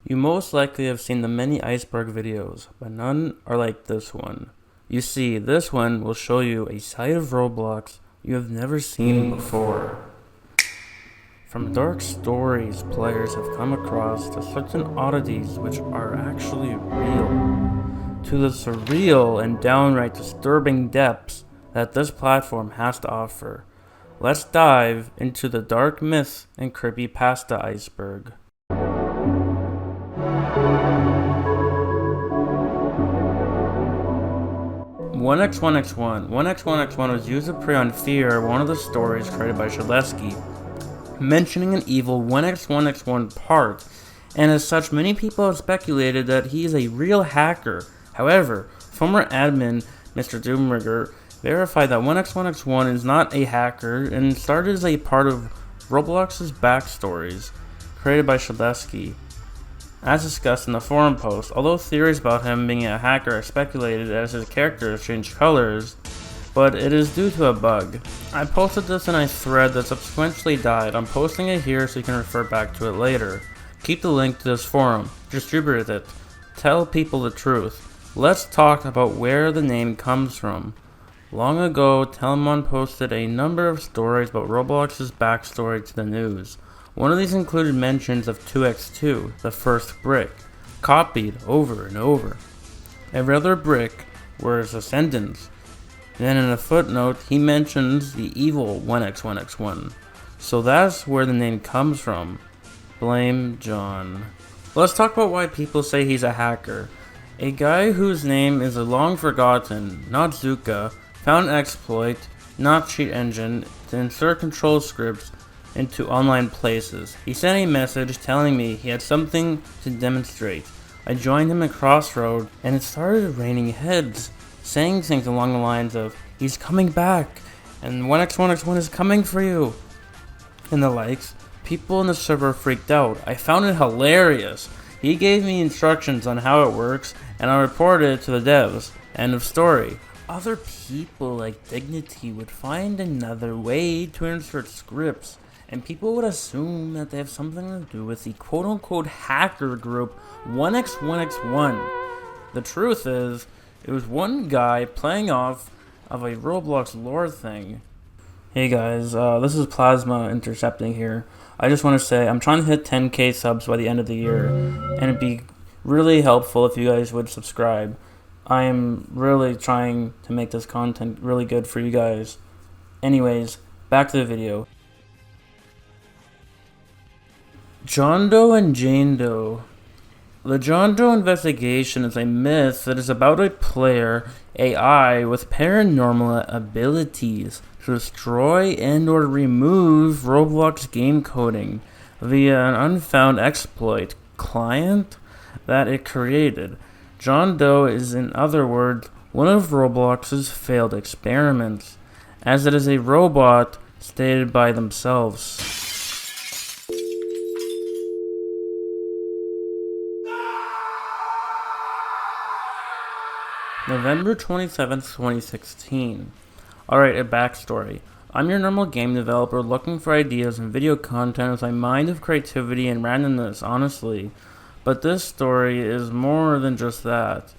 You most likely have seen the many iceberg videos, but none are like this one. You see, this one will show you a side of Roblox you have never seen before. From dark stories players have come across to certain oddities which are actually real, to the surreal and downright disturbing depths that this platform has to offer. Let's dive into the dark myths and creepypasta iceberg. 1x1x1. 1x1x1 was used to prey on fear, one of the stories created by Shaleski, mentioning an evil 1x1x1 part, and as such many people have speculated that he is a real hacker. However, former admin Mr. Doomrigger verified that 1x1x1 is not a hacker and started as a part of Roblox's backstories created by Shaleski. As discussed in the forum post, although theories about him being a hacker are speculated as his character has changed colors, but it is due to a bug. I posted this in a thread that subsequently died. I'm posting it here so you can refer back to it later. Keep the link to this forum, distribute it, tell people the truth. Let's talk about where the name comes from. Long ago, Telmon posted a number of stories about Roblox's backstory to the news. One of these included mentions of 2x2, the first brick, copied over and over. Every other brick were his ascendants. Then in a footnote, he mentions the evil 1x1x1. So that's where the name comes from. Blame John. Let's talk about why people say he's a hacker. A guy whose name is long forgotten, not Zuka, found an exploit, not cheat engine, to insert control scripts into online places. He sent a message telling me he had something to demonstrate. I joined him at Crossroad and it started raining heads, saying things along the lines of, "He's coming back," and 1x1x1 is coming for you, and the likes. People in the server freaked out. I found it hilarious. He gave me instructions on how it works and I reported it to the devs. End of story. Other people like Dignity would find another way to insert scripts, and people would assume that they have something to do with the quote-unquote hacker group 1x1x1. The truth is, it was one guy playing off of a Roblox lore thing. Hey guys, this is Plasma intercepting here. I just want to say I'm trying to hit 10k subs by the end of the year, and it'd be really helpful if you guys would subscribe. I am really trying to make this content really good for you guys. Anyways, back to the video. John Doe and Jane Doe. The John Doe investigation is a myth that is about a player, AI, with paranormal abilities to destroy and or remove Roblox game coding via an unfound exploit client that it created. John Doe is, in other words, one of Roblox's failed experiments, as it is a robot stated by themselves. November 27th, 2016. Alright, a backstory. I'm your normal game developer looking for ideas and video content with a mind of creativity and randomness, honestly. But this story is more than just that.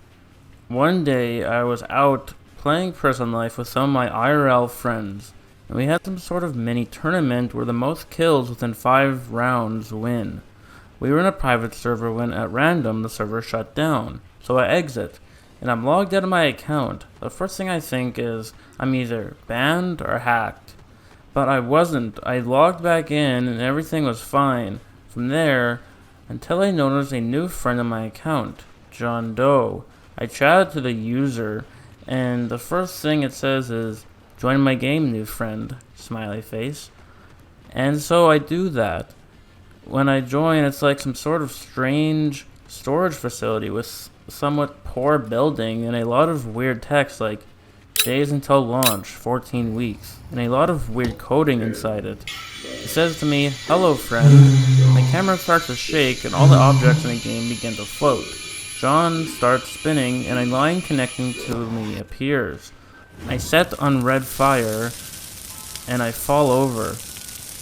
One day, I was out playing Prison Life with some of my IRL friends, and we had some sort of mini tournament where the most kills within 5 rounds win. We were in a private server when at random the server shut down, so I exit, and I'm logged out of my account. The first thing I think is I'm either banned or hacked. But I wasn't. I logged back in and everything was fine from there until I noticed a new friend on my account, John Doe. I chatted to the user and the first thing it says is, "Join my game, new friend," smiley face. And so I do that. When I join, it's like some sort of strange storage facility with somewhat poor building and a lot of weird text like days until launch, 14 weeks, and a lot of weird coding inside it. It says to me, "Hello friend." My camera starts to shake and all the objects in the game begin to float. John starts spinning and a line connecting to me appears. I set on red fire and I fall over.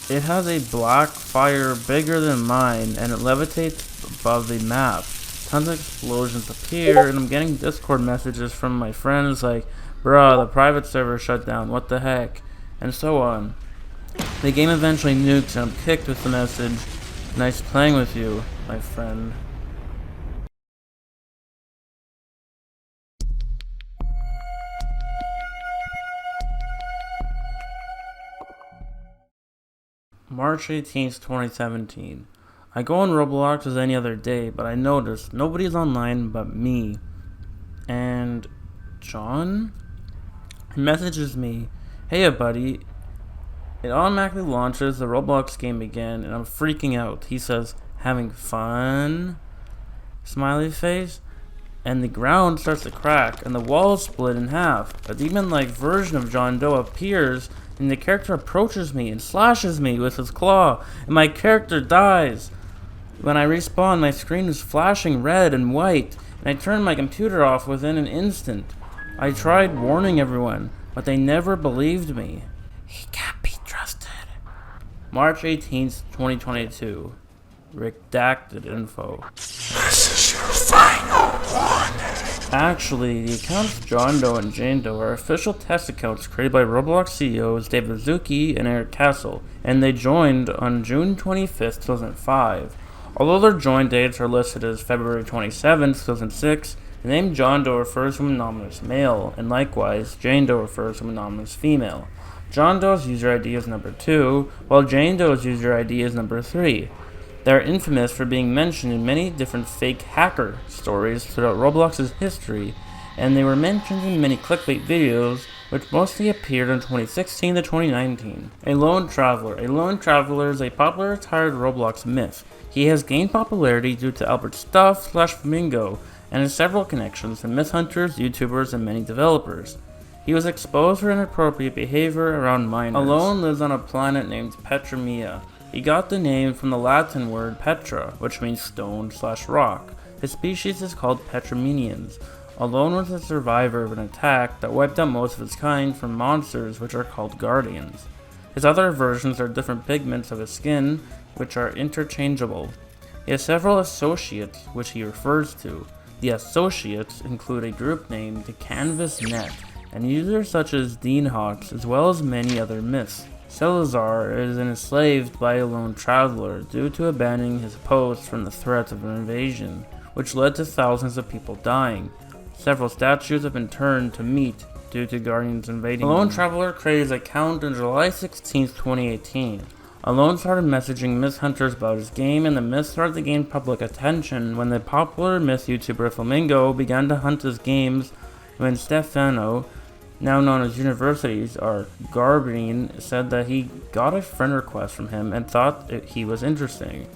It has a black fire bigger than mine, and it levitates above the map. Tons of explosions appear, and I'm getting Discord messages from my friends like, bruh, the private server shut down, what the heck, and so on. The game eventually nukes, and I'm kicked with the message, nice playing with you, my friend. March 18th, 2017. I go on Roblox as any other day, but I notice nobody's online but me. And John messages me, hey buddy, it automatically launches the Roblox game again, and I'm freaking out. He says, having fun? Smiley face. And the ground starts to crack, and the walls split in half. A demon-like version of John Doe appears, and the character approaches me and slashes me with his claw, and my character dies. When I respawn, my screen is flashing red and white, and I turn my computer off within an instant. I tried warning everyone, but they never believed me. He can't be trusted. March 18th, 2022. Redacted info. This is your final warning. Actually, the accounts John Doe and Jane Doe are official test accounts created by Roblox CEOs David Zuki and Eric Castle, and they joined on June 25th, 2005. Although their join dates are listed as February 27, 2006, the name John Doe refers to an anonymous male, and likewise, Jane Doe refers to an anonymous female. John Doe's user ID is number 2, while Jane Doe's user ID is number 3. They are infamous for being mentioned in many different fake hacker stories throughout Roblox's history, and they were mentioned in many clickbait videos, which mostly appeared in 2016 to 2019. A lone traveler. A lone traveler is a popular retired Roblox myth. He has gained popularity due to Albert Stuff/Flamingo, and has several connections to myth hunters, YouTubers, and many developers. He was exposed for inappropriate behavior around minors. Alone lives on a planet named Petramia. He got the name from the Latin word Petra, which means stone/rock. His species is called Petraminians. Alone was a survivor of an attack that wiped out most of his kind from monsters which are called guardians. His other versions are different pigments of his skin, which are interchangeable. He has several associates, which he refers to. The associates include a group named the Canvas Net, and users such as Dean Hawks, as well as many other myths. Salazar is enslaved by a lone traveler due to abandoning his post from the threat of an invasion, which led to thousands of people dying. Several statues have been turned to meat due to guardians invading. A lone traveler created his account on July 16, 2018. Alone started messaging myth hunters about his game, and the myth started to gain public attention when the popular myth YouTuber Flamingo began to hunt his games when Stefano, now known as Universities, or Garbine, said that he got a friend request from him and thought he was interesting,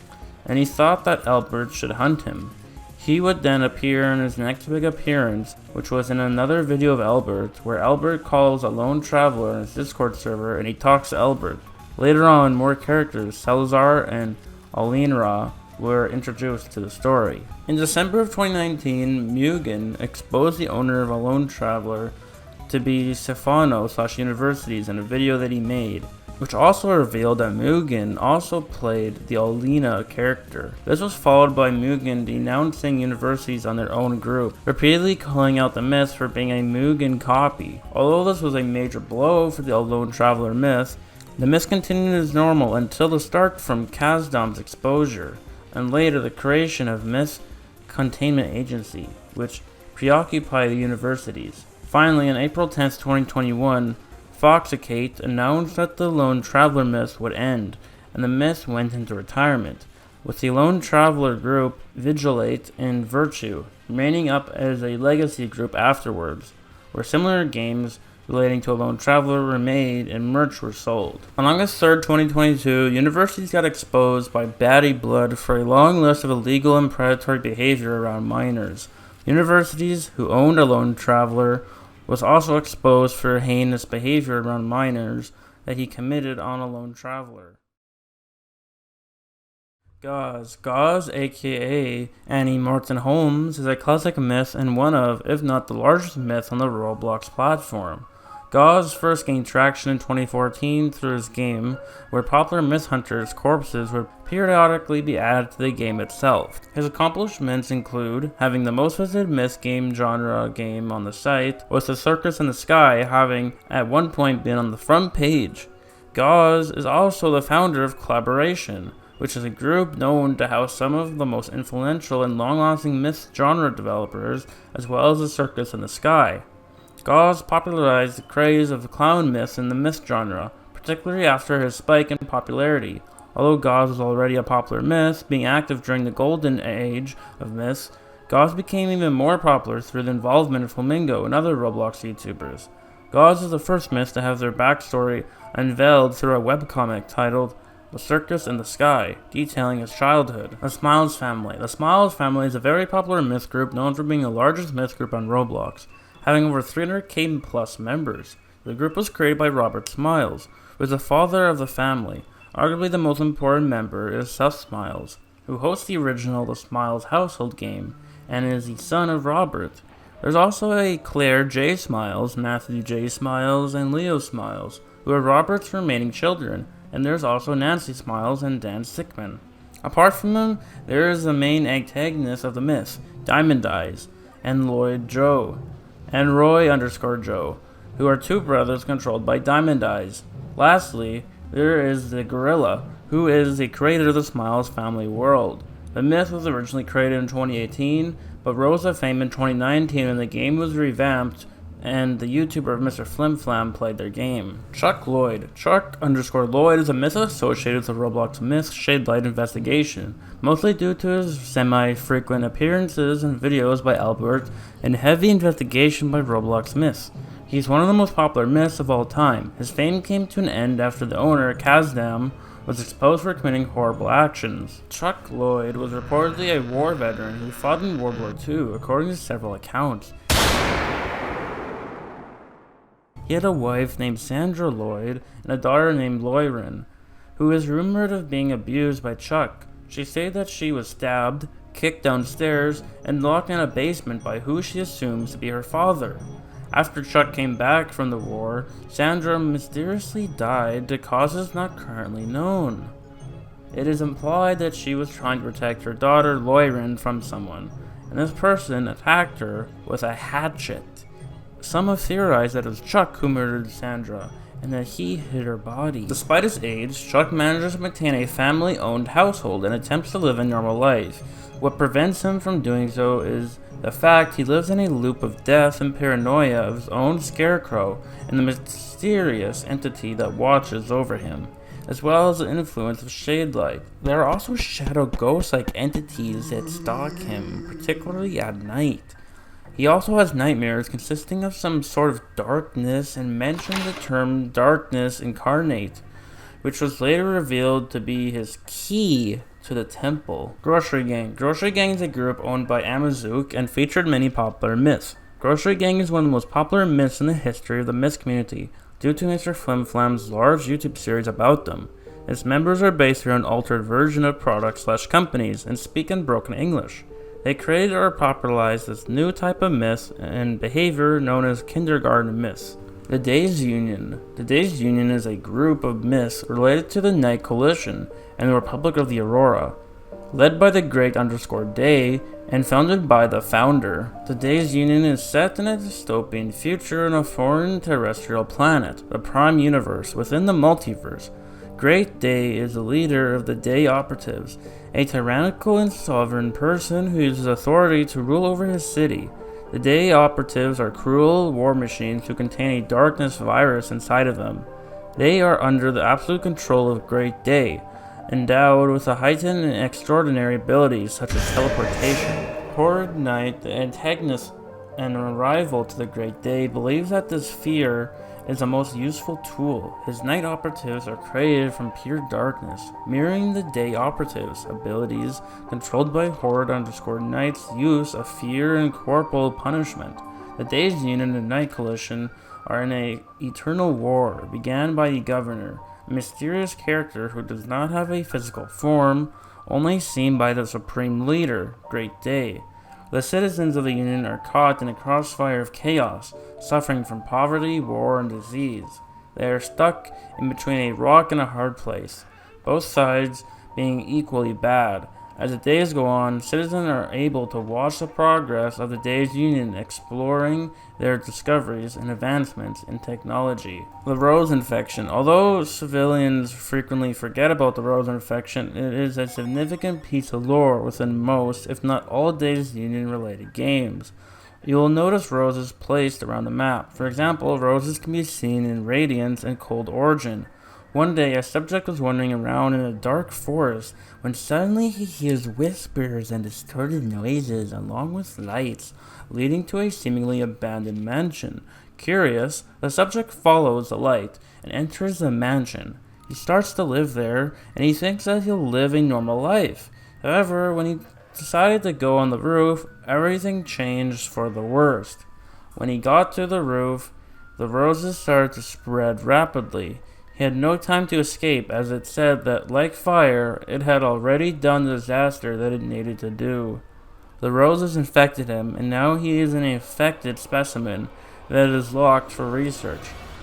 and he thought that Albert should hunt him. He would then appear in his next big appearance, which was in another video of Albert, where Albert calls a lone traveler in his Discord server and he talks to Albert. Later on, more characters, Salazar and Alinra, were introduced to the story. In December of 2019, Mugen exposed the owner of a lone traveler to be Stefano/Universities in a video that he made, which also revealed that Mugen also played the Alina character. This was followed by Mugen denouncing Universities on their own group, repeatedly calling out the myth for being a Mugen copy. Although this was a major blow for the Lone Traveler myth, the myth continued as normal until the start from Kazdom's exposure, and later the creation of Myth Containment Agency, which preoccupied the Universities. Finally, on April 10, 2021, Foxicate announced that the Lone Traveler myth would end, and the myth went into retirement, with the Lone Traveler group, Vigilate, and Virtue remaining up as a legacy group afterwards, where similar games relating to a lone traveler were made and merch were sold. On August 3rd, 2022, Universities got exposed by Baddie Blood for a long list of illegal and predatory behavior around minors. Universities, who owned a lone traveler, was also exposed for heinous behavior around minors that he committed on a lone traveler. Gauze, aka Annie Morton Holmes, is a classic myth and one of, if not the largest myth on the Roblox platform. Gauze first gained traction in 2014 through his game, where popular myth hunters' corpses would periodically be added to the game itself. His accomplishments include having the most visited myth game genre game on the site, with The Circus in the Sky having at one point been on the front page. Gauze is also the founder of Collaboration, which is a group known to house some of the most influential and long-lasting myth genre developers, as well as The Circus in the Sky. Gauze popularized the craze of clown myths in the myth genre, particularly after his spike in popularity. Although Gauze was already a popular myth, being active during the golden age of myths, Gauze became even more popular through the involvement of Flamingo and other Roblox YouTubers. Gauze is the first myth to have their backstory unveiled through a webcomic titled The Circus in the Sky, detailing his childhood. The Smiles Family. The Smiles Family is a very popular myth group known for being the largest myth group on Roblox, having over 300k plus members. The group was created by Robert Smiles, who is the father of the family. Arguably the most important member is Seth Smiles, who hosts the original The Smiles household game, and is the son of Robert. There's also a Claire J. Smiles, Matthew J. Smiles, and Leo Smiles, who are Robert's remaining children, and there's also Nancy Smiles and Dan Sickman. Apart from them, there is the main antagonist of the myth, Diamond Eyes, and Lloyd Joe, and Roy_Joe, who are two brothers controlled by Diamond Eyes. Lastly, there is the Gorilla, who is the creator of the Smiles family world. The myth was originally created in 2018, but rose to fame in 2019 when the game was revamped and the YouTuber Mr. Flimflam played their game. Chuck Lloyd. Chuck_Lloyd is a myth associated with the Roblox myth Shadelight Investigation, mostly due to his semi-frequent appearances and videos by Albert and heavy investigation by Roblox myths. He's one of the most popular myths of all time. His fame came to an end after the owner, Kazdam, was exposed for committing horrible actions. Chuck Lloyd was reportedly a war veteran who fought in World War II, according to several accounts. He had a wife named Sandra Lloyd and a daughter named Loirin, who is rumored of being abused by Chuck. She said that she was stabbed, kicked downstairs, and locked in a basement by who she assumes to be her father. After Chuck came back from the war, Sandra mysteriously died to causes not currently known. It is implied that she was trying to protect her daughter Loirin from someone, and this person attacked her with a hatchet. Some have theorized that it was Chuck who murdered Sandra, and that he hid her body. Despite his age, Chuck manages to maintain a family-owned household and attempts to live a normal life. What prevents him from doing so is the fact he lives in a loop of death and paranoia of his own scarecrow and the mysterious entity that watches over him, as well as the influence of Shadelight. There are also shadow ghost-like entities that stalk him, particularly at night. He also has nightmares consisting of some sort of darkness and mentions the term darkness incarnate, which was later revealed to be his key to the temple. Grocery Gang. Grocery Gang is a group owned by Amazook and featured many popular myths. Grocery Gang is one of the most popular myths in the history of the myth community, due to Mr. Flimflam's large YouTube series about them. Its members are based around an altered version of products/companies and speak in broken English. They created or popularized this new type of myth and behavior known as kindergarten myths. The Days Union. The Days Union is a group of myths related to the Night Coalition and the Republic of the Aurora, led by the Great_Day and founded by the founder. The Days Union is set in a dystopian future on a foreign terrestrial planet, the Prime Universe, within the multiverse. Great Day is the leader of the Day Operatives, a tyrannical and sovereign person who uses authority to rule over his city. The Day Operatives are cruel war machines who contain a darkness virus inside of them. They are under the absolute control of Great Day, endowed with a heightened and extraordinary abilities such as teleportation. Horrid Knight, the antagonist and a rival to the Great Day, believes that this fear is a most useful tool. His night operatives are created from pure darkness, mirroring the day operatives' abilities, controlled by Horde_Knight's use of fear and corporal punishment. The Days Union and Night Coalition are in an eternal war, began by the Governor, a mysterious character who does not have a physical form, only seen by the Supreme Leader, Great Day. The citizens of the Union are caught in a crossfire of chaos, suffering from poverty, war, and disease. They are stuck in between a rock and a hard place, both sides being equally bad. As the days go on, citizens are able to watch the progress of the day's Union, exploring their discoveries and advancements in technology. The rose infection. Although civilians frequently forget about the rose infection, it is a significant piece of lore within most, if not all, Days Union-related games. You will notice roses placed around the map. For example, roses can be seen in Radiance and Cold Origin. One day, a subject was wandering around in a dark forest when suddenly he hears whispers and distorted noises along with lights, leading to a seemingly abandoned mansion. Curious, the subject follows the light and enters the mansion. He starts to live there, and he thinks that he'll live a normal life. However, when he decided to go on the roof, everything changed for the worst. When he got to the roof, the roses started to spread rapidly. He had no time to escape, as it said that, like fire, it had already done the disaster that it needed to do. The roses infected him, and now he is an infected specimen that is locked for research.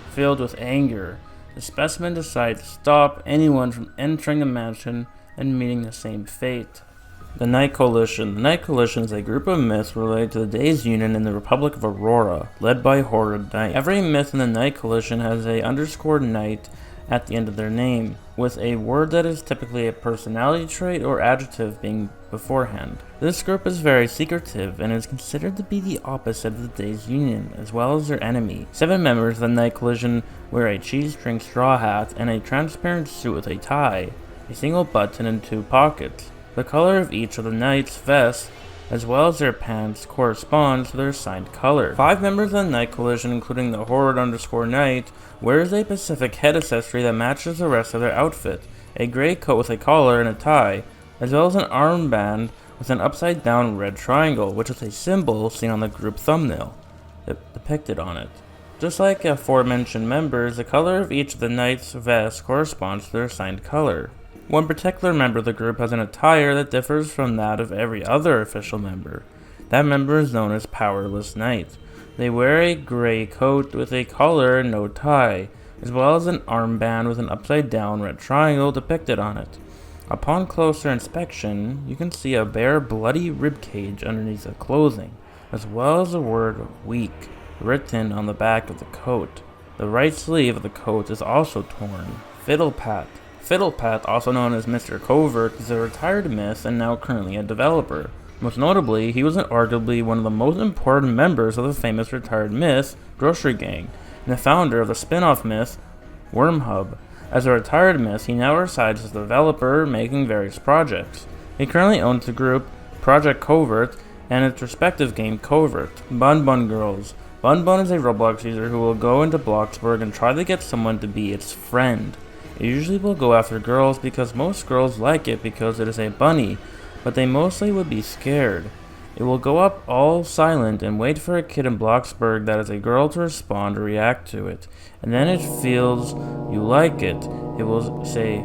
Filled with anger, the specimen decides to stop anyone from entering the mansion and meeting the same fate. The Night Coalition. The Night Coalition is a group of myths related to the Days Union in the Republic of Aurora, led by Horrid Knight. Every myth in the Night Coalition has a underscored knight at the end of their name, with a word that is typically a personality trait or adjective being beforehand. This group is very secretive and is considered to be the opposite of the Days Union, as well as their enemy. 7 members of the Night Coalition wear a cheese-string straw hat and a transparent suit with a tie, a single button, and 2 pockets. The color of each of the Knight's vests, as well as their pants, corresponds to their assigned color. 5 members of the Night Coalition, including the Horrid_Knight, wears a Pacific head accessory that matches the rest of their outfit, a gray coat with a collar and a tie, as well as an armband with an upside-down red triangle, which is a symbol seen on the group thumbnail depicted on it. Just like aforementioned members, the color of each of the Knight's vests corresponds to their assigned color. One particular member of the group has an attire that differs from that of every other official member. That member is known as Powerless Knight. They wear a gray coat with a collar and no tie, as well as an armband with an upside-down red triangle depicted on it. Upon closer inspection, you can see a bare bloody ribcage underneath the clothing, as well as the word "weak" written on the back of the coat. The right sleeve of the coat is also torn. Fiddlepat. Fiddlepat, also known as Mr. Covert, is a retired myth and now currently a developer. Most notably, he was arguably one of the most important members of the famous retired myth, Grocery Gang, and the founder of the spin-off myth, Wormhub. As a retired myth, he now resides as a developer, making various projects. He currently owns the group Project Covert and its respective game Covert. Bun Bun Girls. Bun Bun is a Roblox user who will go into Bloxburg and try to get someone to be its friend. It usually will go after girls because most girls like it because it is a bunny, but they mostly would be scared. It will go up all silent and wait for a kid in Bloxburg that is a girl to respond or react to it, and then it feels you like it. It will say,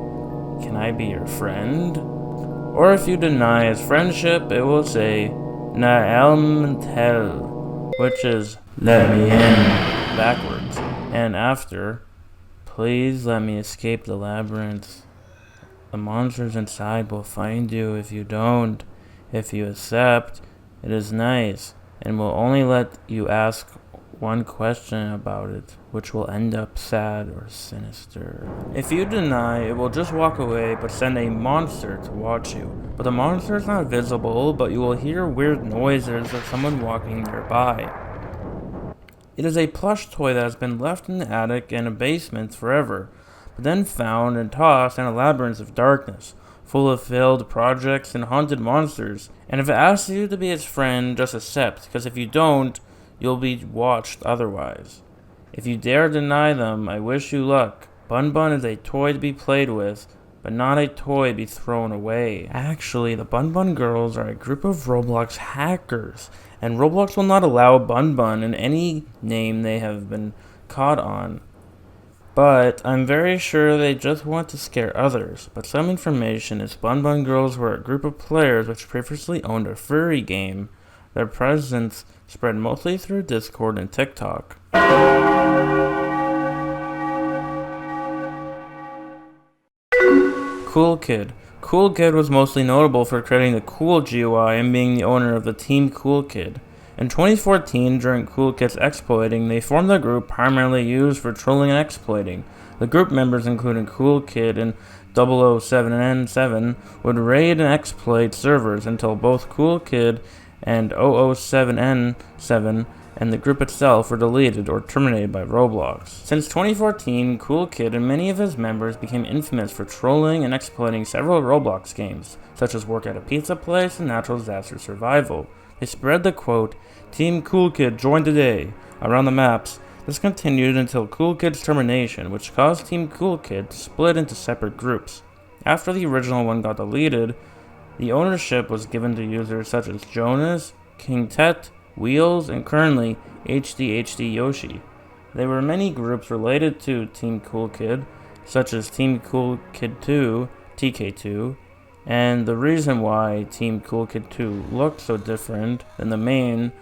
"Can I be your friend?" Or if you deny its friendship, it will say, "Na elmtel," which is "let me in," backwards, and after, "Please let me escape the labyrinth. The monsters inside will find you if you don't. If you accept, it is nice, and will only let you ask one question about it, which will end up sad or sinister. If you deny, it will just walk away but send a monster to watch you. But the monster is not visible, but you will hear weird noises of someone walking nearby. It is a plush toy that has been left in the attic and a basement forever, but then found and tossed in a labyrinth of darkness, full of failed projects and haunted monsters. And if it asks you to be its friend, just accept, because if you don't, you'll be watched otherwise. If you dare deny them, I wish you luck. Bun Bun is a toy to be played with, but not a toy to be thrown away. Actually, the Bun Bun Girls are a group of Roblox hackers, and Roblox will not allow Bun Bun in any name they have been caught on. But I'm very sure they just want to scare others. But some information is Bun Bun Girls were a group of players which previously owned a furry game, Their presence spread mostly through Discord and TikTok. Cool Kid. Cool Kid was mostly notable for creating the Cool GUI and being the owner of the Team Cool Kid. In 2014, during Cool Kid's exploiting, they formed a group primarily used for trolling and exploiting. The group members, including Cool Kid and 007N7, would raid and exploit servers until both Cool Kid and 007N7 and the group itself were deleted or terminated by Roblox. Since 2014, Cool Kid and many of his members became infamous for trolling and exploiting several Roblox games, such as Work at a Pizza Place and Natural Disaster Survival. They spread the quote, "Team Cool Kid join today," around the maps. This continued until Cool Kid's termination, which caused Team Cool Kid to split into separate groups. After the original one got deleted, the ownership was given to users such as Jonas, King Tet, Wheels, and currently HD Yoshi. There were many groups related to Team Cool Kid, such as Team Cool Kid 2, TK2, and the reason why Team Cool Kid 2 looked so different than the main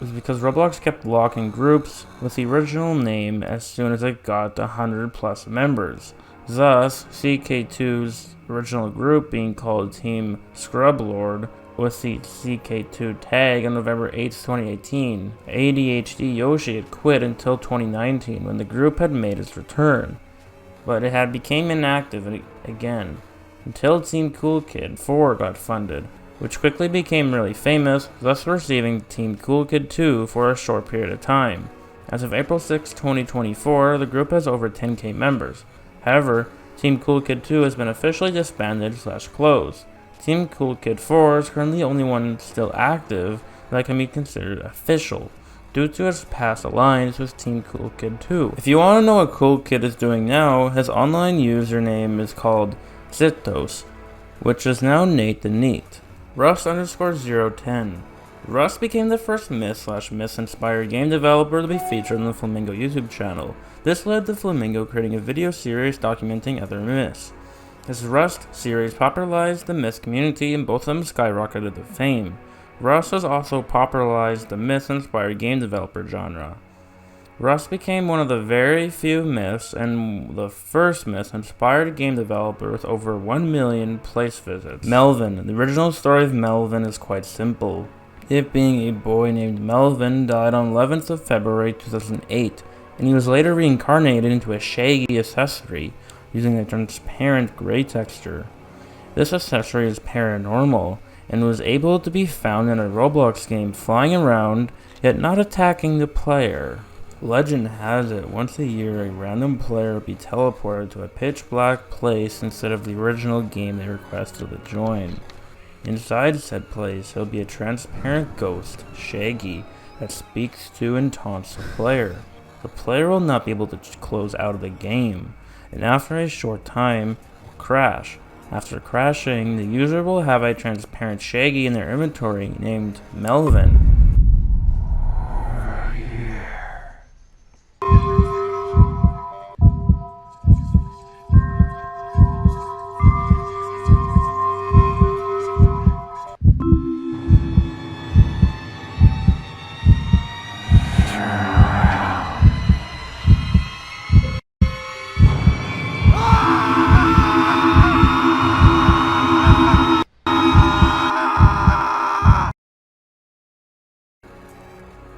was because Roblox kept locking groups with the original name as soon as it got 100 plus members. Thus, CK2's original group being called Team Scrublord with the CK2 tag on November 8, 2018. ADHD Yoshi had quit until 2019 when the group had made its return, but it had become inactive again until Team Cool Kid 4 got funded, which quickly became really famous, thus receiving Team Cool Kid 2 for a short period of time. As of April 6, 2024, the group has over 10k members. However, Team Cool Kid 2 has been officially disbanded/closed. Team Cool Kid 4 is currently the only one still active that can be considered official, due to its past alliance with Team Cool Kid 2. If you want to know what Cool Kid is doing now, his online username is called Zitos, which is now Nate the Neat. Rust_010. Rust became the first myth/myth-inspired game developer to be featured on the Flamingo YouTube channel. This led to Flamingo creating a video series documenting other myths. His Rust series popularized the myth community and both of them skyrocketed to fame. Rust has also popularized the myth-inspired game developer genre. Rust became one of the very few myths and the first myth-inspired game developer with over 1 million place visits. Melvin. The original story of Melvin is quite simple. It being a boy named Melvin died on 11th of February 2008, and he was later reincarnated into a shaggy accessory using a transparent gray texture. This accessory is paranormal and was able to be found in a Roblox game flying around, yet not attacking the player. Legend has it, once a year a random player will be teleported to a pitch black place instead of the original game they requested to join. Inside said place, there will be a transparent ghost, Shaggy, that speaks to and taunts the player. The player will not be able to close out of the game, and after a short time, will crash. After crashing, the user will have a transparent Shaggy in their inventory named Melvin.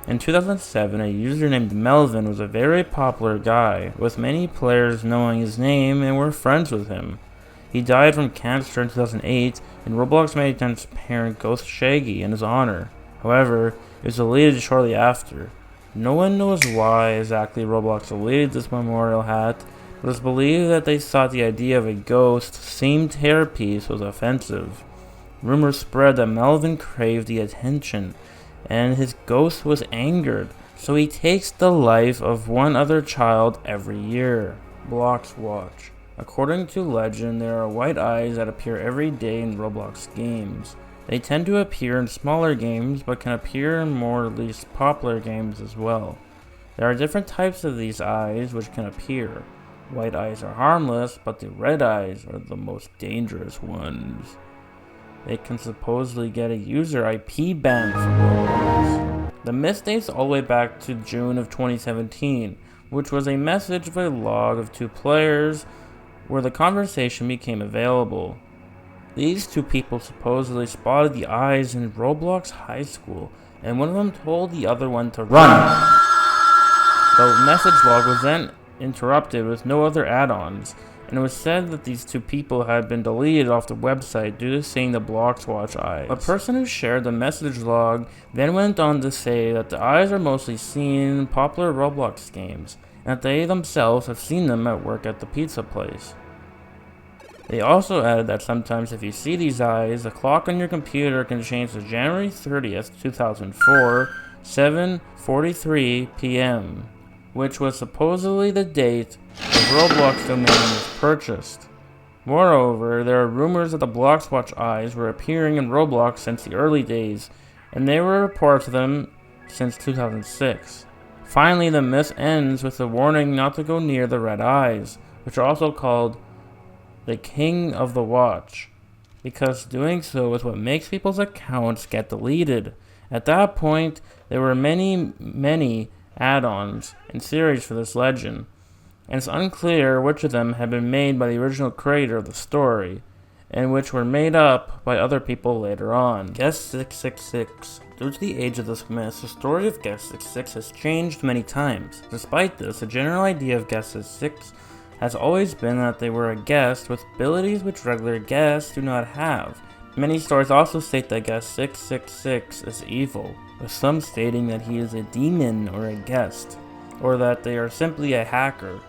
In 2007, a user named Melvin was a very popular guy, with many players knowing his name and were friends with him. He died from cancer in 2008, and Roblox made a transparent ghost Shaggy in his honor. However, it was deleted shortly after. No one knows why exactly Roblox deleted this memorial hat, but it's believed that they thought the idea of a ghost-themed hairpiece was offensive. Rumors spread that Melvin craved the attention, and his ghost was angered, so he takes the life of one other child every year. Blox Watch. According to legend, there are white eyes that appear every day in Roblox games. They tend to appear in smaller games, but can appear in more or least popular games as well. There are different types of these eyes which can appear. White eyes are harmless, but the red eyes are the most dangerous ones. they can supposedly get a user IP ban from Roblox. The myth dates all the way back to June of 2017, which was a message of a log of two players where the conversation became available. These two people supposedly spotted the eyes in Roblox High School, and one of them told the other one to run. The message log was then interrupted with no other add-ons, and it was said that these two people had been deleted off the website due to seeing the Bloxwatch eyes. A person who shared the message log then went on to say that the eyes are mostly seen in popular Roblox games, and that they themselves have seen them at work at the pizza place. They also added that sometimes if you see these eyes, the clock on your computer can change to January 30th, 2004, 7:43 p.m., which was supposedly the date the Roblox domain was purchased. Moreover, there are rumors that the Bloxwatch eyes were appearing in Roblox since the early days, and there were reports of them since 2006. Finally, the myth ends with a warning not to go near the red eyes, which are also called the King of the Watch, because doing so is what makes people's accounts get deleted. At that point, there were many add-ons and series for this legend, and it's unclear which of them had been made by the original creator of the story, and which were made up by other people later on. Guest 666. Due to the age of this myth, the story of Guest 66 has changed many times. Despite this, the general idea of Guest 66 has always been that they were a guest with abilities which regular guests do not have. Many stories also state that Guest 666 is evil, with some stating that he is a demon or a guest, or that they are simply a hacker.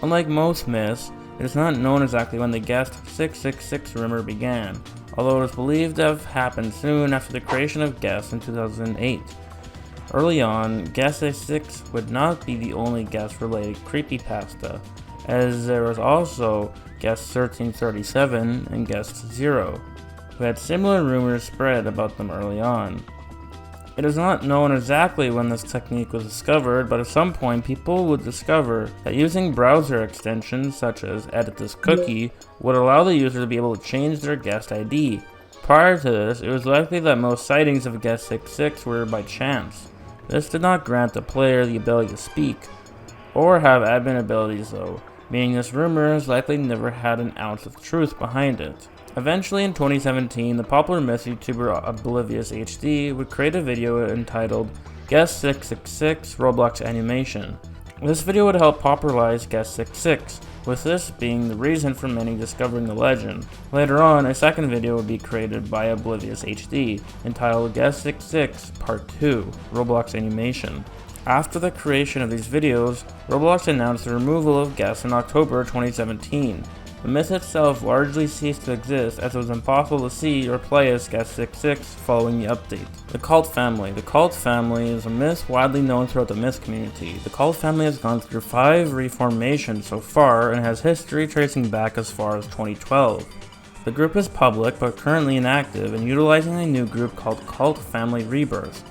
Unlike most myths, it is not known exactly when the Guest 666 rumor began, although it is believed to have happened soon after the creation of Guest in 2008. Early on, Guest 66 would not be the only guest-related creepypasta, as there was also Guest 1337 and Guest 0, who had similar rumors spread about them early on. It is not known exactly when this technique was discovered, but at some point people would discover that using browser extensions such as Edit This Cookie would allow the user to be able to change their guest ID. Prior to this, it was likely that most sightings of Guest 66 were by chance. This did not grant the player the ability to speak, or have admin abilities though, meaning this rumor has likely never had an ounce of truth behind it. Eventually in 2017, the popular myth YouTuber Oblivious HD would create a video entitled Guest 666 Roblox Animation. This video would help popularize Guest 66, with this being the reason for many discovering the legend. Later on, a second video would be created by Oblivious HD, entitled Guest 66 Part 2 Roblox Animation. After the creation of these videos, Roblox announced the removal of Guest in October 2017. The myth itself largely ceased to exist as it was impossible to see or play as Guest 66 following the update. The Cult Family. The Cult Family is a myth widely known throughout the myth community. The Cult Family has gone through 5 reformations so far and has history tracing back as far as 2012. The group is public but currently inactive and utilizing a new group called Cult Family Rebirth.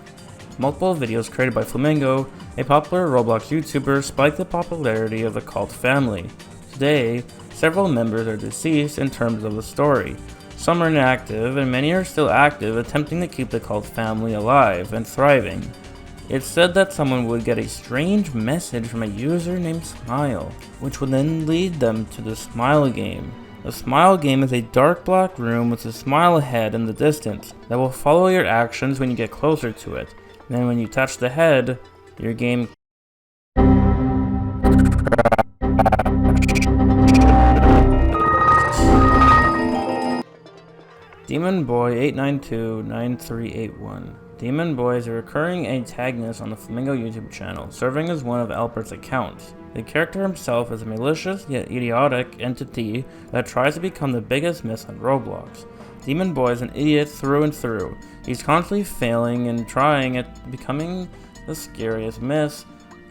Multiple videos created by Flamingo, a popular Roblox YouTuber, spiked the popularity of the Cult Family. Today, several members are deceased in terms of the story. Some are inactive, and many are still active, attempting to keep the Cult Family alive and thriving. It's said that someone would get a strange message from a user named Smile, which would then lead them to the Smile game. The Smile game is a dark black room with a smile head in the distance that will follow your actions when you get closer to it. Then when you touch the head, your game Demon Boy 8929381. Demon Boy is a recurring antagonist on the Flamingo YouTube channel, serving as one of Albert's accounts. The character himself is a malicious yet idiotic entity that tries to become the biggest myth on Roblox. Demon Boy is an idiot through and through. He's constantly failing and trying at becoming the scariest myth,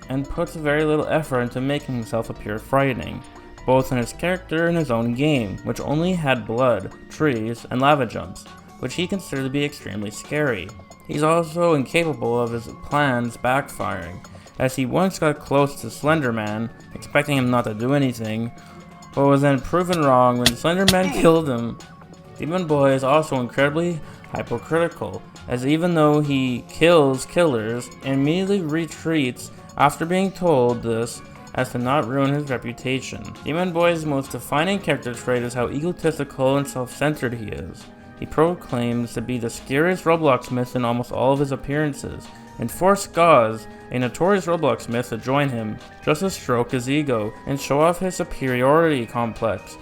and puts very little effort into making himself appear frightening, both in his character and his own game, which only had blood, trees, and lava jumps, which he considered to be extremely scary. He's also incapable of his plans backfiring, as he once got close to Slender Man, expecting him not to do anything, but was then proven wrong when Slender Man killed him. Demon Boy is also incredibly hypocritical, as even though he kills killers, immediately retreats after being told this as to not ruin his reputation. Demon Boy's most defining character trait is how egotistical and self-centered he is. He proclaims to be the scariest Roblox myth in almost all of his appearances, and forced Gauze, a notorious Roblox myth, to join him, just to stroke his ego and show off his superiority complex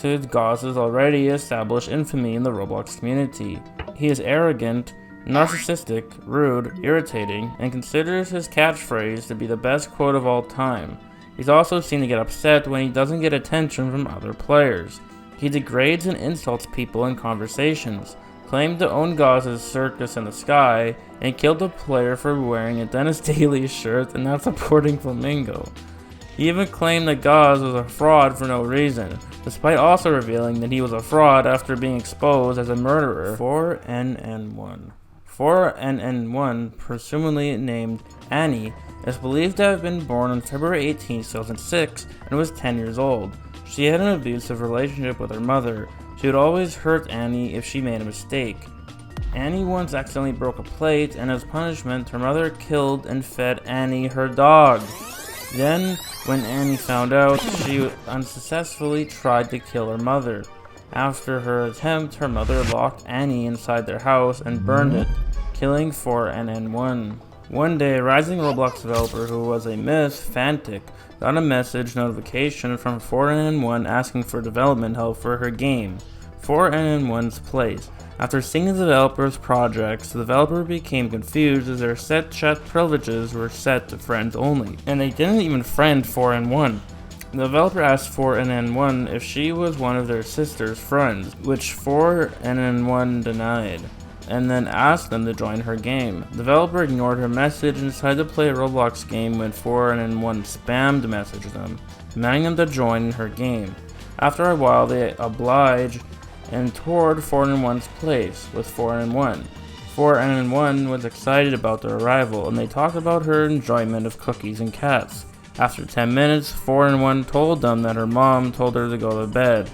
to Gauze's already established infamy in the Roblox community. He is arrogant, narcissistic, rude, irritating, and considers his catchphrase to be the best quote of all time. He's also seen to get upset when he doesn't get attention from other players. He degrades and insults people in conversations, claimed to own Gauze's circus in the sky, and killed a player for wearing a Dennis Daly shirt and not supporting Flamingo. He even claimed that Gauze was a fraud for no reason, despite also revealing that he was a fraud after being exposed as a murderer. 4NN1. 4NN1, presumably named Annie, is believed to have been born on February 18, 2006, and was 10 years old. She had an abusive relationship with her mother. She would always hurt Annie if she made a mistake. Annie once accidentally broke a plate, and as punishment, her mother killed and fed Annie her dog. Then, when Annie found out, she unsuccessfully tried to kill her mother. After her attempt, her mother locked Annie inside their house and burned it, killing 4NN1. One day, a rising Roblox developer who was a myth, Fantic, got a message notification from 4NN1 asking for development help for her game, 4NN1's Place. After seeing the developer's projects, the developer became confused as their set chat privileges were set to friends only, and they didn't even friend 4NN1. The developer asked 4NN1 if she was one of their sister's friends, which 4NN1 denied, and then asked them to join her game. The developer ignored her message and decided to play a Roblox game when 4NN1 spammed messaged them, demanding them to join her game. After a while, they obliged and toured 4NN1's Place with 4NN1. 4NN1 was excited about their arrival, and they talked about her enjoyment of cookies and cats. After 10 minutes, 4NN1 told them that her mom told her to go to bed,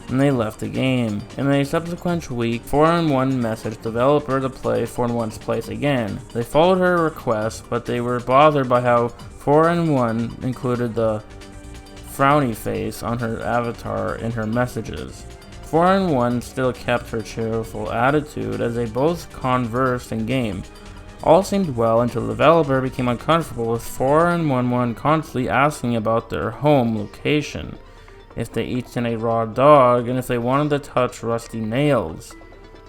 and they left the game. In a subsequent week, 4NN1 messaged the developer to play 4NN1's Place again. They followed her request, but they were bothered by how 4NN1 included the frowny face on her avatar in her messages. 4NN1 still kept her cheerful attitude as they both conversed in-game. All seemed well until the developer became uncomfortable with 4NN1 constantly asking about their home location, if they eaten a raw dog, and if they wanted to touch rusty nails.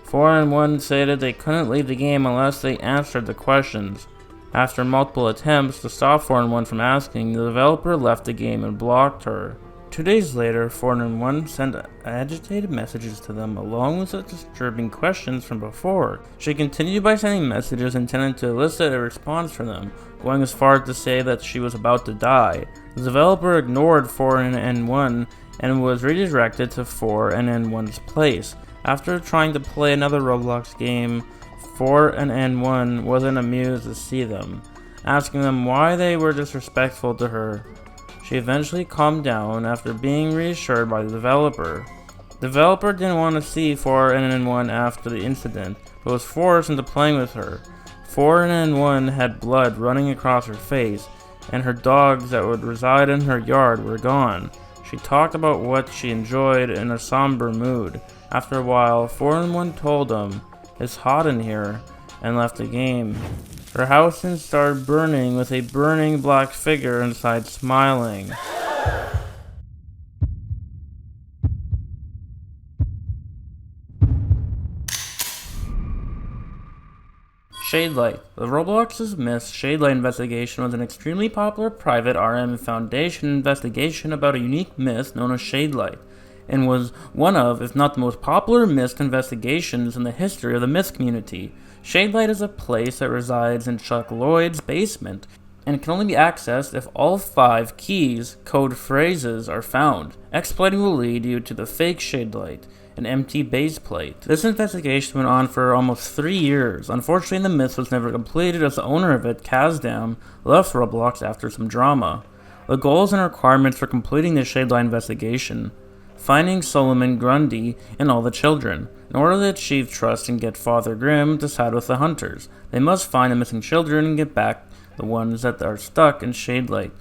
4NN1 stated they couldn't leave the game unless they answered the questions. After multiple attempts to stop 4NN1 from asking, the developer left the game and blocked her. 2 days later, 4NN1 sent agitated messages to them along with the disturbing questions from before. She continued by sending messages intended to elicit a response from them, going as far as to say that she was about to die. The developer ignored 4NN1 and was redirected to 4NN1's Place. After trying to play another Roblox game, 4NN1 wasn't amused to see them, asking them why they were disrespectful to her. She eventually calmed down after being reassured by the developer. The developer didn't want to see 4NN1 after the incident, but was forced into playing with her. 4NN1 had blood running across her face, and her dogs that would reside in her yard were gone. She talked about what she enjoyed in a somber mood. After a while, 4NN1 told them, "It's hot in here," and left the game. Her house then started burning with a burning black figure inside smiling. Shadelight. The Roblox's Myth Shadelight investigation was an extremely popular private RM Foundation investigation about a unique myth known as Shadelight, and was one of, if not the most popular myth investigations in the history of the myth community. Shadelight is a place that resides in Chuck Lloyd's basement, and can only be accessed if all 5 keys, code phrases, are found. Exploiting will lead you to the fake Shadelight, an empty base plate. This investigation went on for almost 3 years. Unfortunately, the myth was never completed as the owner of it, Kazdam, left Roblox after some drama. The goals and requirements for completing the Shadelight investigation: finding Solomon Grundy and all the children, In order to achieve trust and get Father Grimm to side with the hunters, they must find the missing children and get back the ones that are stuck in Shadelight.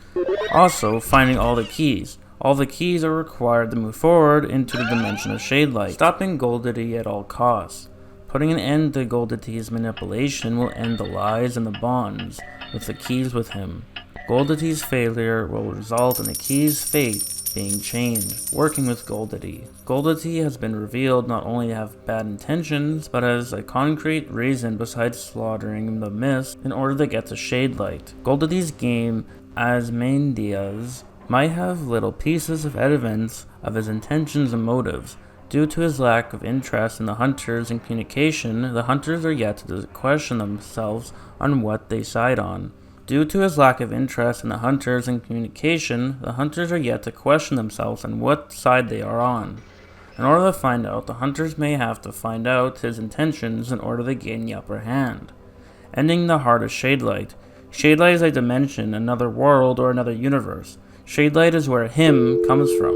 Also, finding all the keys. All the keys are required to move forward into the dimension of Shadelight, stopping Goldity at all costs. Putting an end to Goldity's manipulation will end the lies and the bonds with the keys with him. Goldity's failure will result in the keys' fate being changed. Working with Goldity. Goldity has been revealed not only to have bad intentions, but as a concrete reason besides slaughtering the mist in order to get to Shadelight. Goldity's game, Asmodeus, might have little pieces of evidence of his intentions and motives. Due to his lack of interest in the hunters and communication, the hunters are yet to question themselves on what they side on. Due to his lack of interest in the hunters and communication, the hunters are yet to question themselves on what side they are on. In order to find out, the hunters may have to find out his intentions in order to gain the upper hand. Ending the heart of Shadelight. Shadelight is a dimension, another world, or another universe. Shadelight is where him comes from.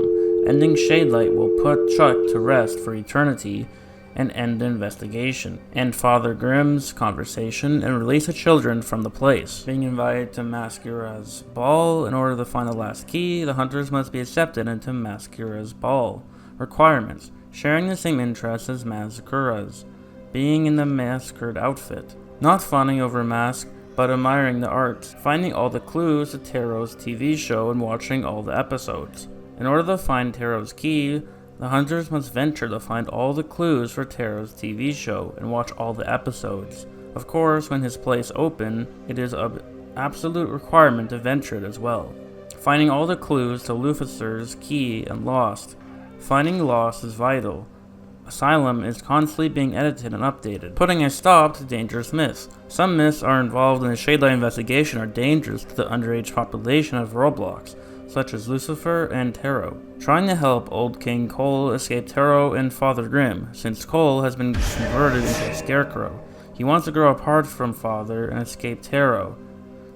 Ending Shadelight will put Chuck to rest for eternity and end the investigation, end Father Grimm's conversation, and release the children from the place. Being invited to Masquera's ball. In order to find the last key, the hunters must be accepted into Masquera's ball. Requirements: sharing the same interests as Masquera's, being in the masquerade outfit, not fawning over mask, but admiring the art, finding all the clues to Taro's TV show and watching all the episodes. In order to find Taro's key, the hunters must venture to find all the clues for Taro's TV show and watch all the episodes. Of course, when his place open, it is an absolute requirement to venture it as well. Finding all the clues to Lucifer's key and Lost. Finding Lost is vital. Asylum is constantly being edited and updated, putting a stop to dangerous myths. Some myths are involved in the Shadelight investigation are dangerous to the underage population of Roblox, such as Lucifer and Taro. Trying to help Old King Cole escape Taro and Father Grimm, since Cole has been converted into a scarecrow. He wants to grow apart from Father and escape Taro.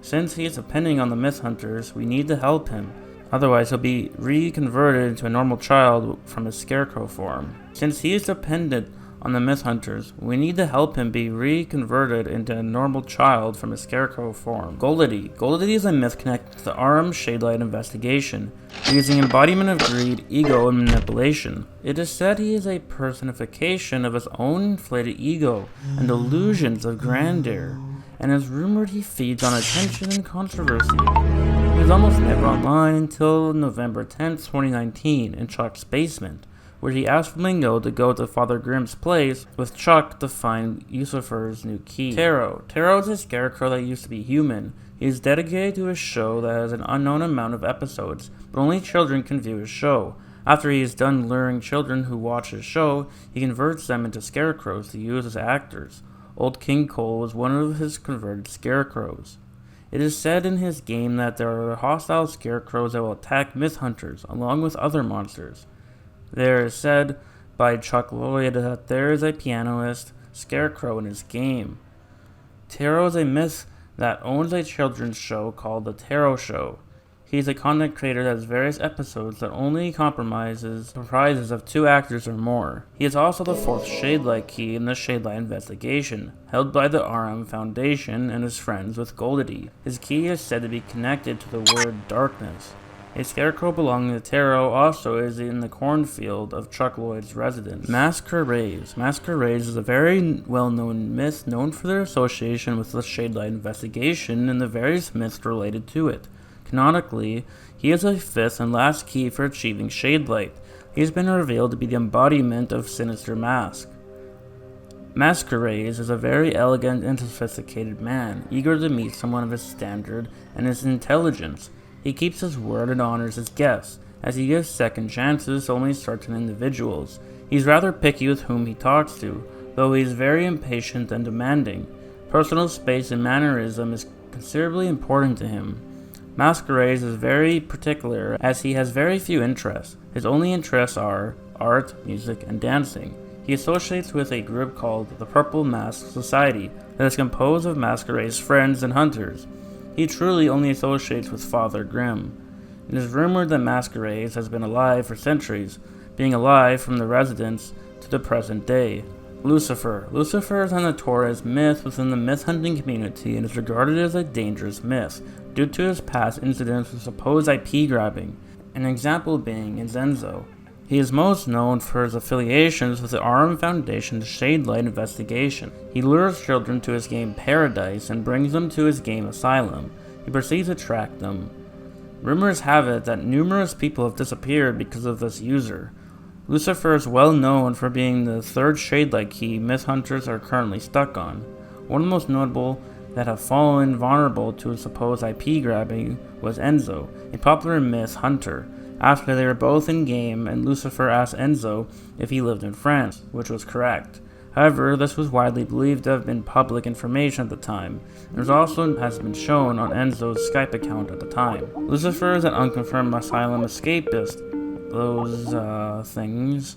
Since he is depending on the myth hunters, we need to help him. Otherwise, he'll be reconverted into a normal child from his scarecrow form. Since he is dependent on the myth hunters, we need to help him be reconverted into a normal child from his scarecrow form. Goldity. Goldity is a myth connected to the RM Shadelight investigation, using embodiment of greed, ego, and manipulation. It is said he is a personification of his own inflated ego and delusions of grandeur, and is rumored he feeds on attention and controversy. He is almost never online until November 10th, 2019, in Chuck's basement, where he asked Flamingo to go to Father Grimm's place with Chuck to find Lucifer's new key. Taro. Taro is a scarecrow that used to be human. He is dedicated to a show that has an unknown amount of episodes, but only children can view his show. After he is done luring children who watch his show, he converts them into scarecrows to use as actors. Old King Cole was one of his converted scarecrows. It is said in his game that there are hostile scarecrows that will attack myth hunters, along with other monsters. There is said by Chuck Lloyd that there is a pianist scarecrow in his game. Taro is a myth that owns a children's show called The Taro Show. He is a content creator that has various episodes that only comprises of 2 actors or more. He is also the 4th Shadelight key in the Shadelight investigation, held by the RM Foundation and is friends with Goldity. His key is said to be connected to the word darkness. A scarecrow belonging to Taro also is in the cornfield of Chuck Lloyd's residence. Masquerades. Masquerades is a very well-known myth known for their association with the Shadelight investigation and the various myths related to it. Canonically, he is a 5th and last key for achieving Shadelight. He has been revealed to be the embodiment of Sinister Mask. Masquerades is a very elegant and sophisticated man, eager to meet someone of his standard and his intelligence. He keeps his word and honors his guests, as he gives second chances to only certain individuals. He's rather picky with whom he talks to, though he is very impatient and demanding. Personal space and mannerism is considerably important to him. Masquerades is very particular, as he has very few interests. His only interests are art, music, and dancing. He associates with a group called the Purple Mask Society that is composed of Masquerade's friends and hunters. He truly only associates with Father Grimm. It is rumored that Masquerades has been alive for centuries, being alive from the residence to the present day. Lucifer. Lucifer is a notorious myth within the myth-hunting community and is regarded as a dangerous myth due to his past incidents with supposed IP grabbing, an example being in Zenzo. He is most known for his affiliations with the RM Foundation's Shadelight investigation. He lures children to his game Paradise and brings them to his game Asylum. He proceeds to track them. Rumors have it that numerous people have disappeared because of this user. Lucifer is well known for being the third Shadelight key myth hunters are currently stuck on. One of the most notable that have fallen vulnerable to supposed IP grabbing was Enzo, a popular myth hunter, after they were both in-game and Lucifer asked Enzo if he lived in France, which was correct. However, this was widely believed to have been public information at the time, and it also has been shown on Enzo's Skype account at the time. Lucifer is an unconfirmed asylum escapist, things,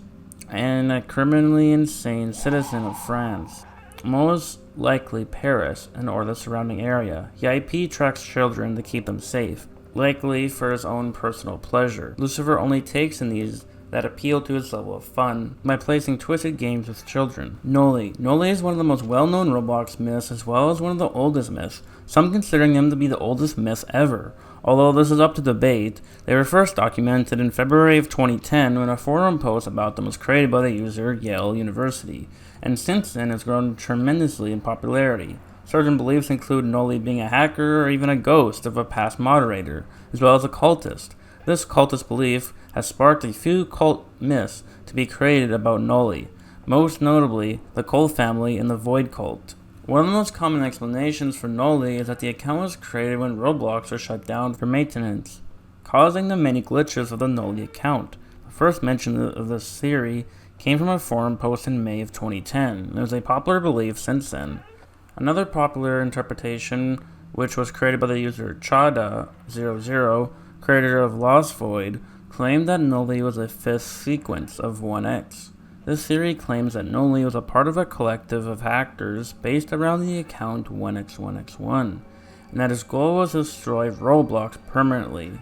and a criminally insane citizen of France, most likely Paris and or the surrounding area. He IP tracks children to keep them safe, likely for his own personal pleasure. Lucifer only takes in these that appeal to his level of fun by placing twisted games with children. Noli. Noli is one of the most well-known Roblox myths as well as one of the oldest myths, some considering him to be the oldest myth ever. Although this is up to debate, they were first documented in February of 2010 when a forum post about them was created by the user Yale University, and since then has grown tremendously in popularity. Certain beliefs include Noli being a hacker or even a ghost of a past moderator, as well as a cultist. This cultist belief has sparked a few cult myths to be created about Noli, most notably the Cole family and the Void cult. One of the most common explanations for Noli is that the account was created when Roblox was shut down for maintenance, causing the many glitches of the Noli account. The first mention of this theory came from a forum post in May of 2010. There's a popular belief since then. Another popular interpretation, which was created by the user Chada00, creator of Lost Void, claimed that Noli was a fifth sequence of 1x. This theory claims that Noli was a part of a collective of hackers based around the account 1x1x1, and that his goal was to destroy Roblox permanently.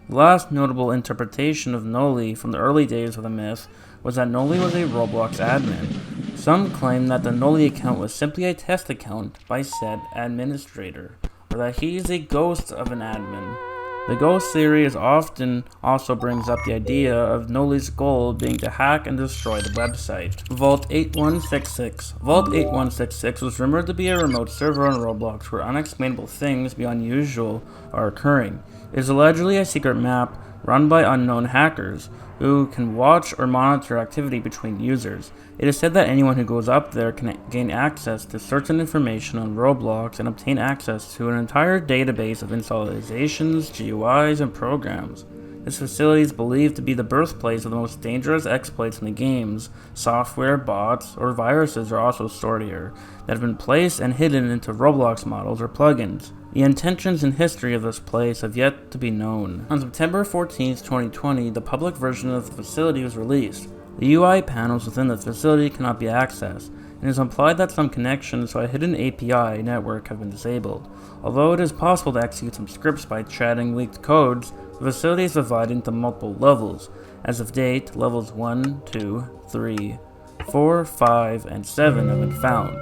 The last notable interpretation of Noli from the early days of the myth was that Noli was a Roblox admin. Some claim that the Noli account was simply a test account by said administrator, or that he is a ghost of an admin. The ghost theory is often also brings up the idea of Noli's goal being to hack and destroy the website. Vault 8166. Vault 8166 was rumored to be a remote server on Roblox where unexplainable things beyond usual are occurring. It is allegedly a secret map run by unknown hackers who can watch or monitor activity between users. It is said that anyone who goes up there can gain access to certain information on Roblox and obtain access to an entire database of installations, GUIs, and programs. This facility is believed to be the birthplace of the most dangerous exploits in the games. Software, bots, or viruses are also stored here that have been placed and hidden into Roblox models or plugins. The intentions and history of this place have yet to be known. On September 14, 2020, the public version of the facility was released. The UI panels within the facility cannot be accessed, and it is implied that some connections to a hidden API network have been disabled. Although it is possible to execute some scripts by chatting leaked codes, the facility is divided into multiple levels. As of date, levels 1, 2, 3, 4, 5, and 7 have been found.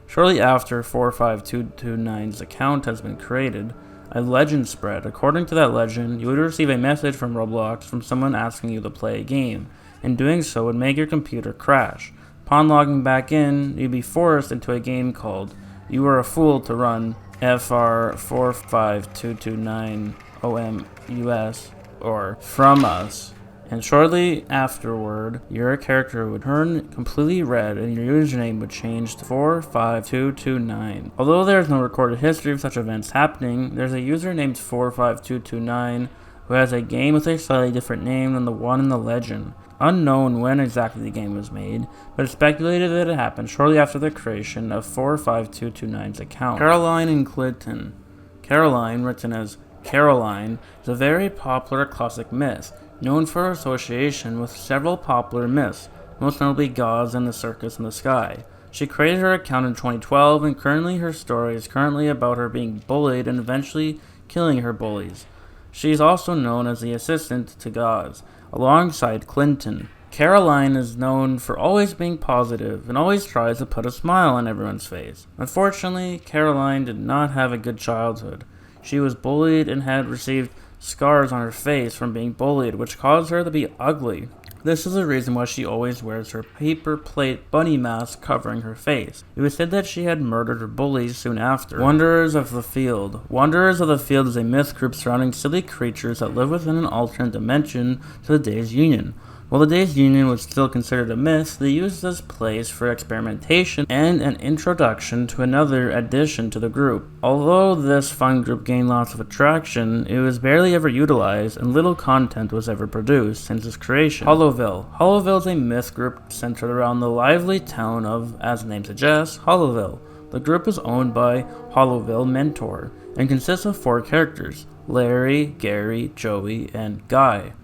Shortly after 45229's account has been created, a legend spread. According to that legend, you would receive a message from Roblox from someone asking you to play a game, and doing so would make your computer crash. Upon logging back in, you'd be forced into a game called You Are a Fool to Run FR45229 OMUS, or From Us. And shortly afterward, your character would turn completely red and your username would change to 45229. Although there is no recorded history of such events happening, there's a user named 45229 who has a game with a slightly different name than the one in the legend. Unknown when exactly the game was made, but it's speculated that it happened shortly after the creation of 45229's account. Caroline and Clinton. Caroline, written as Caroline, is a very popular classic myth, known for her association with several popular myths, most notably gods and the circus in the sky. She created her account in 2012, and currently her story is currently about her being bullied and eventually killing her bullies. She is also known as the assistant to gods, alongside Clinton. Caroline is known for always being positive and always tries to put a smile on everyone's face. Unfortunately, Caroline did not have a good childhood. She was bullied and had received scars on her face from being bullied, which caused her to be ugly. This is the reason why she always wears her paper plate bunny mask covering her face. It was said that she had murdered her bullies soon after. Wanderers of the Field. Wanderers of the Field is a myth group surrounding silly creatures that live within an alternate dimension to the Days Union. While the Days Union was still considered a myth, they used this place for experimentation and an introduction to another addition to the group. Although this fun group gained lots of attraction, it was barely ever utilized and little content was ever produced since its creation. Hollowville. Hollowville is a myth group centered around the lively town of, as the name suggests, Hollowville. The group is owned by Hollowville Mentor and consists of 4 characters, Larry, Gary, Joey, and Guy.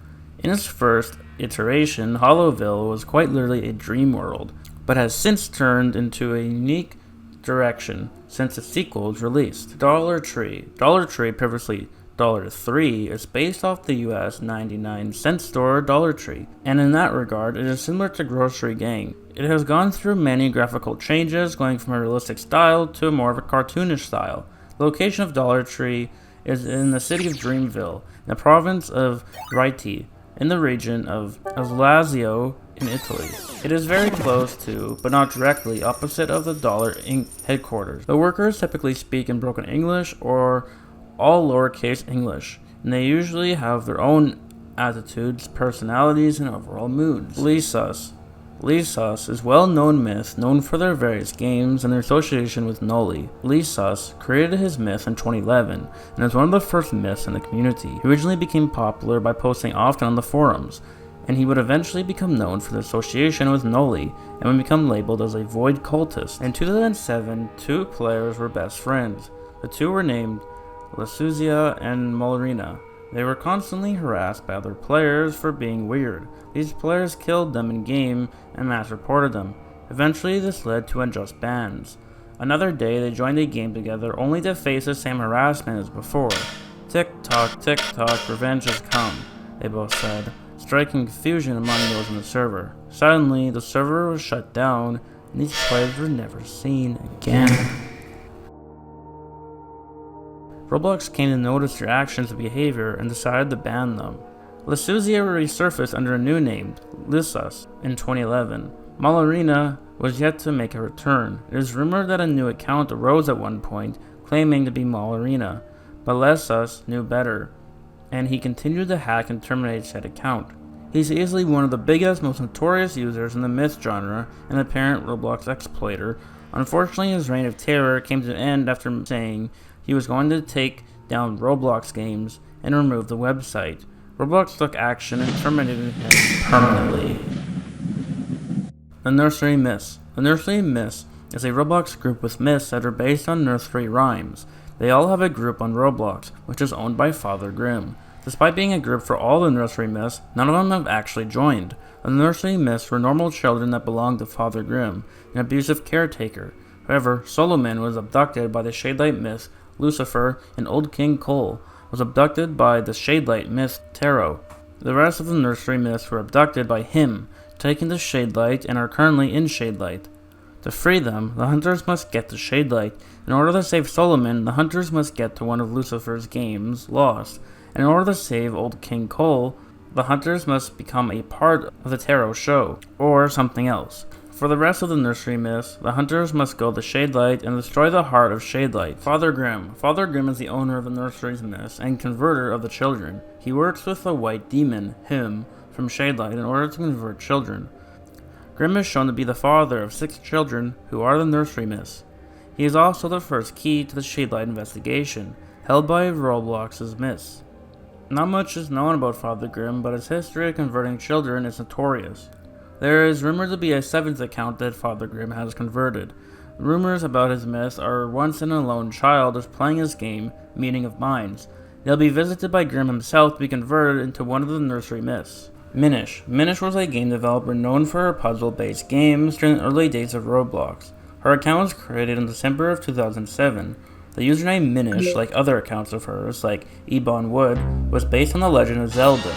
In its first iteration, Hollowville was quite literally a dream world, but has since turned into a unique direction since its sequel was released. Dollar Tree. Dollar Tree, previously Dollar 3, is based off the US 99-cent store Dollar Tree, and in that regard, it is similar to Grocery Gang. It has gone through many graphical changes, going from a realistic style to more of a cartoonish style. The location of Dollar Tree is in the city of Dreamville, in the province of Rieti, in the region of Lazio in Italy. It is very close to, but not directly, opposite of the Dollar Inc. headquarters. The workers typically speak in broken English or all lowercase English, and they usually have their own attitudes, personalities, and overall moods. Lisas. Lisas is a well-known myth known for their various games and their association with Noli. Lisas created his myth in 2011 and is one of the first myths in the community. He originally became popular by posting often on the forums, and he would eventually become known for the association with Noli and would become labeled as a void cultist. In 2007, 2 players were best friends. The 2 were named Lasuzia and Molarina. They were constantly harassed by other players for being weird. These players killed them in-game and mass reported them. Eventually, this led to unjust bans. Another day, they joined a game together only to face the same harassment as before. Tick-tock, revenge has come, they both said, striking confusion among those in the server. Suddenly, the server was shut down, and these players were never seen again. Roblox came to notice their actions and behavior and decided to ban them. Lasuzia resurfaced under a new name, Lisas, in 2011. Malarina was yet to make a return. It is rumored that a new account arose at one point, claiming to be Malarina, but Lisas knew better, and he continued to hack and terminate said account. He's easily one of the biggest, most notorious users in the myth genre and apparent Roblox exploiter. Unfortunately, his reign of terror came to an end after saying he was going to take down Roblox games and remove the website. Roblox took action and terminated him permanently. The Nursery Myths. The Nursery Myths is a Roblox group with myths that are based on nursery rhymes. They all have a group on Roblox, which is owned by Father Grimm. Despite being a group for all the nursery myths, none of them have actually joined. The nursery myths were normal children that belonged to Father Grimm, an abusive caretaker. However, Solomon was abducted by the Shadelight myth. Lucifer and Old King Cole was abducted by the Shadelight myth Tarot. The rest of the nursery myths were abducted by him, taken to Shadelight, and are currently in Shadelight. To free them, the hunters must get to Shadelight. In order to save Solomon, the hunters must get to one of Lucifer's games, Lost. And in order to save Old King Cole, the hunters must become a part of the Tarot show, or something else. For the rest of the nursery myths, the hunters must go to Shadelight and destroy the heart of Shadelight. Father Grimm. Father Grimm is the owner of the nursery's myths and converter of the children. He works with the white demon, him, from Shadelight in order to convert children. Grimm is shown to be the father of 6 children who are the nursery myths. He is also the first key to the Shadelight investigation, held by Roblox's myths. Not much is known about Father Grimm, but his history of converting children is notorious. There is rumored to be a 7th account that Father Grimm has converted. Rumors about his myths are once an alone child is playing his game, Meeting of Minds. They'll be visited by Grimm himself to be converted into one of the nursery myths. Minish. Minish was a game developer known for her puzzle-based games during the early days of Roblox. Her account was created in December of 2007. The username Minish, like other accounts of hers, like Ebon Wood, was based on the legend of Zelda.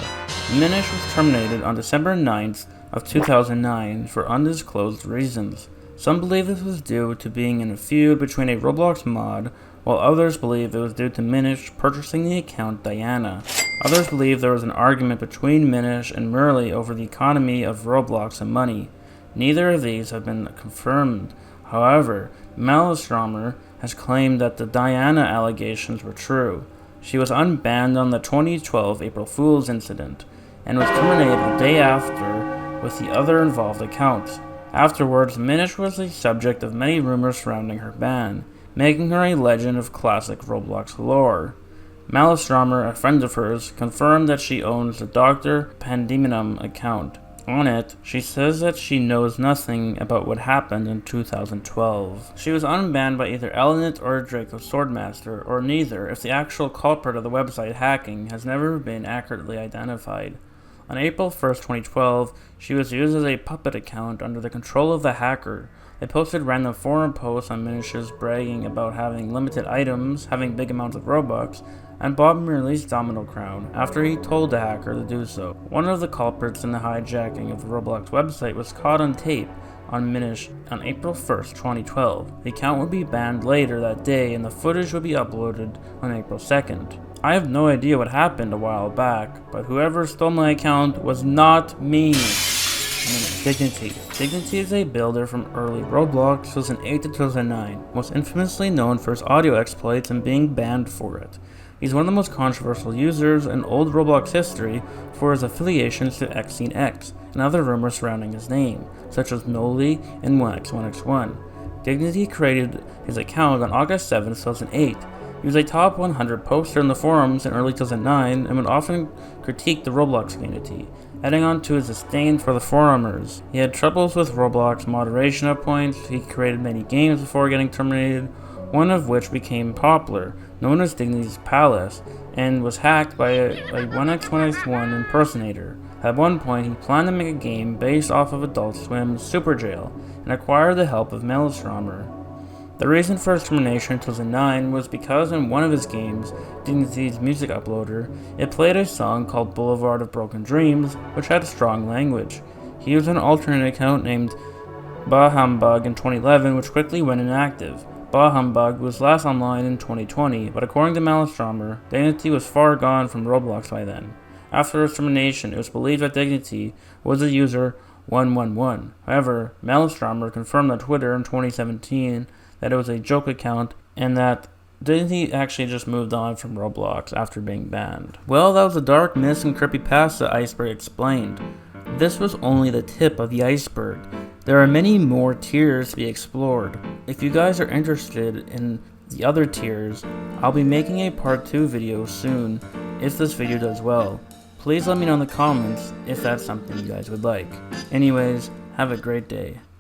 Minish was terminated on December 9th, of 2009 for undisclosed reasons. Some believe this was due to being in a feud between a Roblox mod, while others believe it was due to Minish purchasing the account Diana. Others believe there was an argument between Minish and Murley over the economy of Roblox and money. Neither of these have been confirmed. However, Maelstrom has claimed that the Diana allegations were true. She was unbanned on the 2012 April Fool's incident, and was terminated the day after with the other involved accounts. Afterwards, Minish was the subject of many rumors surrounding her ban, making her a legend of classic Roblox lore. Maelstrom, a friend of hers, confirmed that she owns the Dr. Pandemonium account. On it, she says that she knows nothing about what happened in 2012. She was unbanned by either Elenet or Draco Swordmaster, or neither, if the actual culprit of the website hacking has never been accurately identified. On April 1st, 2012, she was used as a puppet account under the control of the hacker. They posted random forum posts on Minish's bragging about having limited items, having big amounts of Robux, and Bob Marley's Domino Crown after he told the hacker to do so. One of the culprits in the hijacking of the Roblox website was caught on tape on Minish on April 1st, 2012. The account would be banned later that day and the footage would be uploaded on April 2nd. I have no idea what happened a while back, but whoever stole my account was not me. Dignity. Dignity is a builder from early Roblox 2008 to 2009, most infamously known for his audio exploits and being banned for it. He's one of the most controversial users in old Roblox history for his affiliations to XSceneX and other rumors surrounding his name, such as Noli and 1x1x1. Dignity created his account on August 7, 2008. He was a top 100 poster in the forums in early 2009 and would often critique the Roblox community, adding on to his disdain for the forumers. He had troubles with Roblox moderation at points. He created many games before getting terminated, one of which became popular, known as Dignity's Palace, and was hacked by a 1x1x1 impersonator. At one point, he planned to make a game based off of Adult Swim's Super Jail, and acquired the help of Maelstrom. The reason for his termination in 2009 was because in one of his games, Dignity's music uploader, it played a song called Boulevard of Broken Dreams, which had strong language. He used an alternate account named Bah Humbug in 2011, which quickly went inactive. Bah Humbug was last online in 2020, but according to Maelstrom, Dignity was far gone from Roblox by then. After his termination, it was believed that Dignity was the user 111. However, Maelstrom confirmed on Twitter in 2017 that it was a joke account and that Dignity actually just moved on from Roblox after being banned. Well, that was the dark myths and creepypasta Iceberg explained. This was only the tip of the iceberg. There are many more tiers to be explored. If you guys are interested in the other tiers, I'll be making a part 2 video soon if this video does well. Please let me know in the comments if that's something you guys would like. Anyways, have a great day.